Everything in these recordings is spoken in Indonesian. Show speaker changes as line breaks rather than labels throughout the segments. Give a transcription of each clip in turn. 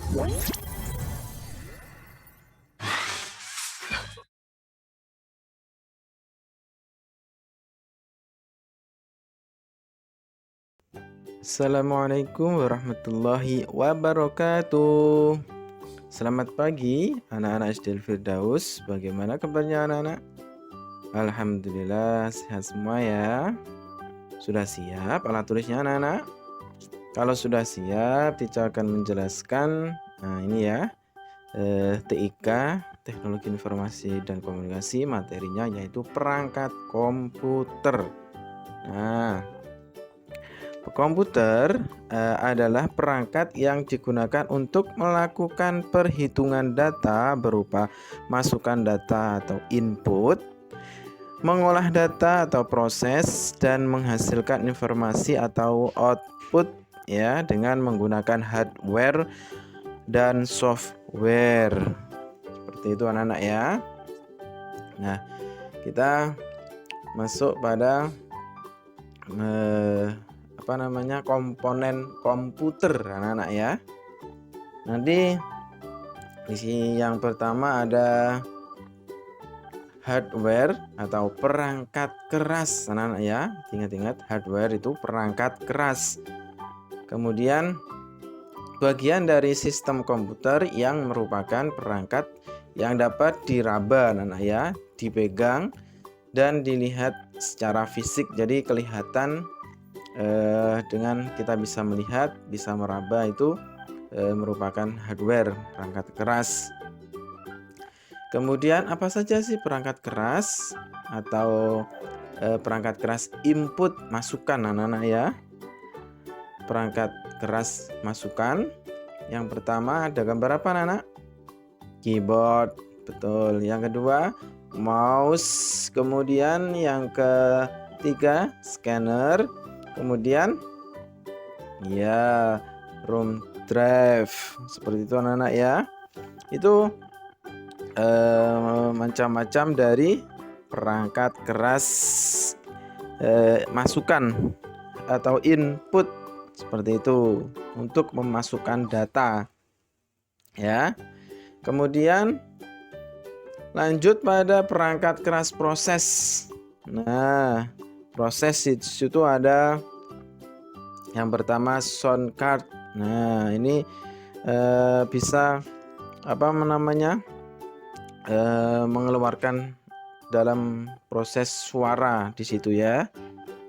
Assalamualaikum warahmatullahi wabarakatuh. Selamat pagi anak-anak SD Firdaus. Bagaimana kabarnya anak-anak? Alhamdulillah sehat semua ya. Sudah siap alat tulisnya anak-anak? Kalau sudah siap, teacher akan menjelaskan. Nah ini ya, TIK, Teknologi Informasi dan Komunikasi, materinya yaitu perangkat komputer. Nah, komputer adalah perangkat yang digunakan untuk melakukan perhitungan data berupa masukan data atau input, mengolah data atau proses, dan menghasilkan informasi atau output ya dengan menggunakan hardware dan software. Seperti itu anak-anak ya. Nah, kita masuk pada komponen komputer anak-anak ya. Nanti di yang pertama ada hardware atau perangkat keras anak-anak ya. Ingat-ingat, hardware itu perangkat keras. Kemudian bagian dari sistem komputer yang merupakan perangkat yang dapat diraba anak-anak ya, dipegang dan dilihat secara fisik. Jadi kelihatan dengan kita bisa melihat, bisa meraba, itu merupakan hardware, perangkat keras. Kemudian apa saja sih perangkat keras atau perangkat keras input masukan anak-anak ya? Perangkat keras masukan. Yang pertama ada gambar apa anak-anak? Keyboard, betul. Yang kedua mouse. Kemudian yang ketiga scanner. Kemudian ya ROM drive. Seperti itu anak-anak ya. Itu macam-macam dari perangkat keras masukan atau input, seperti itu, untuk memasukkan data ya. Kemudian lanjut pada perangkat keras proses. Nah, proses itu ada yang pertama sound card. Nah, ini bisa mengeluarkan dalam proses suara di situ ya,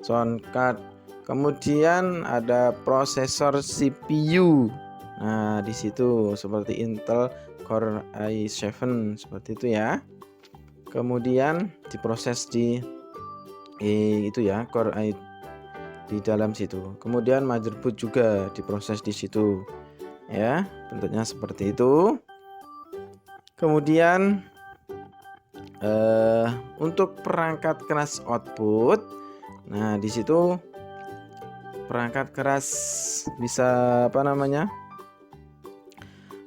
sound card. Kemudian ada prosesor CPU. Nah, di situ seperti Intel Core i7 seperti itu ya. Kemudian diproses di itu ya, Core i di dalam situ. Kemudian motherboard juga diproses di situ ya, bentuknya seperti itu. Kemudian untuk perangkat keras output, nah di situ perangkat keras bisa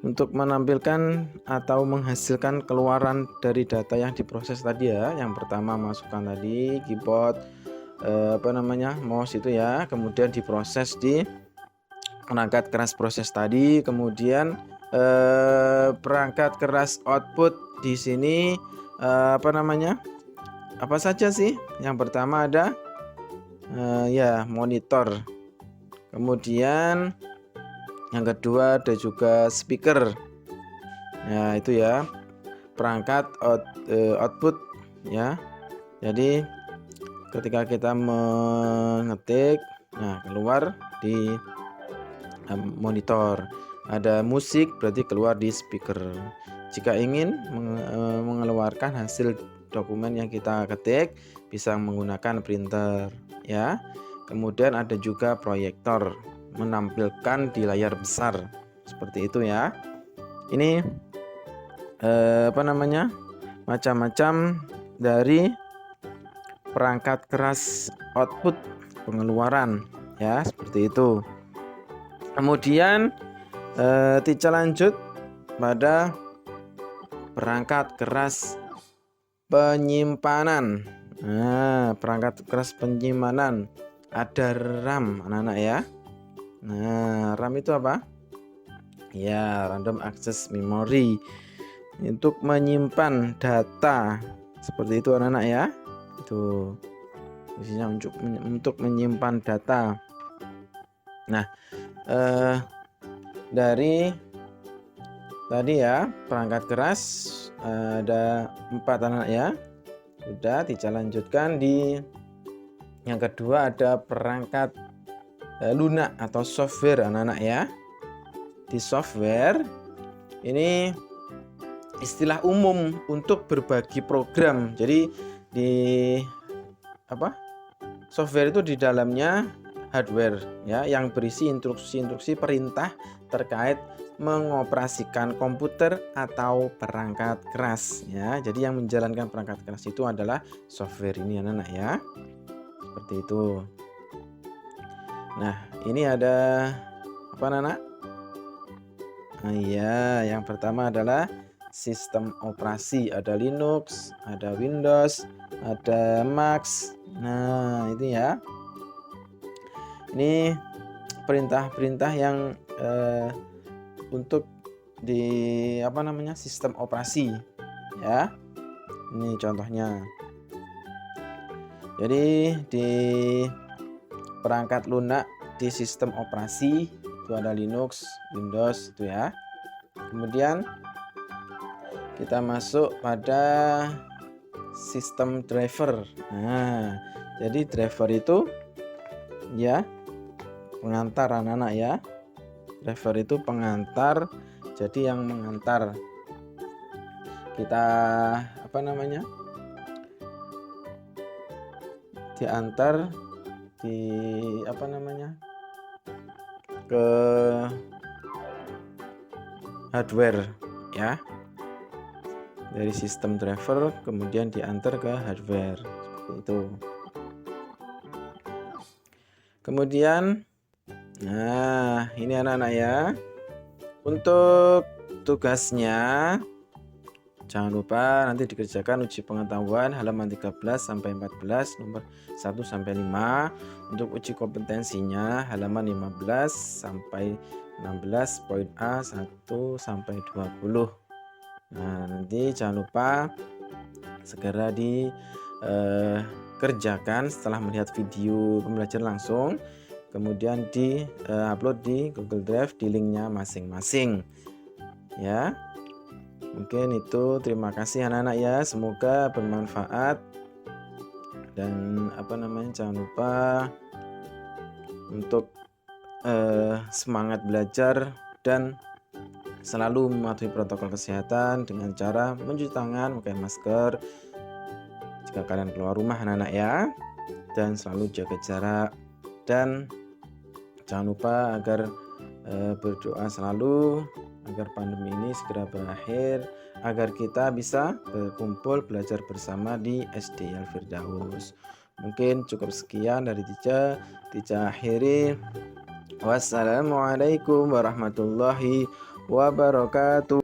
untuk menampilkan atau menghasilkan keluaran dari data yang diproses tadi ya. Yang pertama masukan tadi keyboard, mouse itu ya, kemudian diproses di perangkat keras proses tadi. Kemudian perangkat keras output di sini apa saja sih? Yang pertama ada ya monitor. Kemudian yang kedua ada juga speaker. Ya itu ya, perangkat output ya. Jadi ketika kita mengetik, nah keluar di monitor. Ada musik, berarti keluar di speaker. Jika ingin mengeluarkan hasil dokumen yang kita ketik, bisa menggunakan printer ya. Kemudian ada juga proyektor, menampilkan di layar besar seperti itu ya. Ini macam-macam dari perangkat keras output, pengeluaran ya, seperti itu. Kemudian teacher lanjut pada perangkat keras penyimpanan. Nah, perangkat keras penyimpanan ada RAM anak-anak ya. Nah, RAM itu apa? Ya, random access memory untuk menyimpan data seperti itu anak-anak ya. Itu fungsinya untuk menyimpan data. Nah, dari tadi ya perangkat keras ada 4 anak ya. Sudah, kita lanjutkan di yang kedua ada perangkat lunak atau software anak-anak ya. Di software ini istilah umum untuk berbagi program. Jadi di software itu di dalamnya hardware ya yang berisi instruksi-instruksi perintah terkait mengoperasikan komputer atau perangkat keras ya. Jadi yang menjalankan perangkat keras itu adalah software ini anak-anak ya. Seperti itu. Nah, ini ada apa anak-anak? Nah, iya, yang pertama adalah sistem operasi. Ada Linux, ada Windows, ada Mac. Nah, itu ya. Ini perintah-perintah yang untuk di sistem operasi ya. Ini contohnya. Jadi di perangkat lunak di sistem operasi itu ada Linux, Windows itu ya. Kemudian kita masuk pada sistem driver. Nah, jadi driver itu ya pengantar anak-anak ya. Driver itu pengantar, jadi yang mengantar kita diantar ke hardware ya, dari sistem driver kemudian diantar ke hardware seperti itu. Kemudian nah ini anak-anak ya, untuk tugasnya jangan lupa nanti dikerjakan uji pengetahuan halaman 13 sampai 14 nomor 1 sampai 5. Untuk uji kompetensinya halaman 15 sampai 16 poin A 1 sampai 20. Nah, nanti jangan lupa segera dikerjakan setelah melihat video pembelajaran langsung. Kemudian di upload di Google Drive di linknya masing-masing ya. Mungkin itu, terima kasih anak-anak ya, semoga bermanfaat dan jangan lupa untuk semangat belajar dan selalu mematuhi protokol kesehatan dengan cara mencuci tangan, memakai masker jika kalian keluar rumah anak-anak ya, dan selalu jaga jarak. Dan jangan lupa agar berdoa selalu agar pandemi ini segera berakhir, agar kita bisa berkumpul belajar bersama di SD Al Firdaus. Mungkin cukup sekian dari Tica akhiri. Wassalamualaikum warahmatullahi wabarakatuh.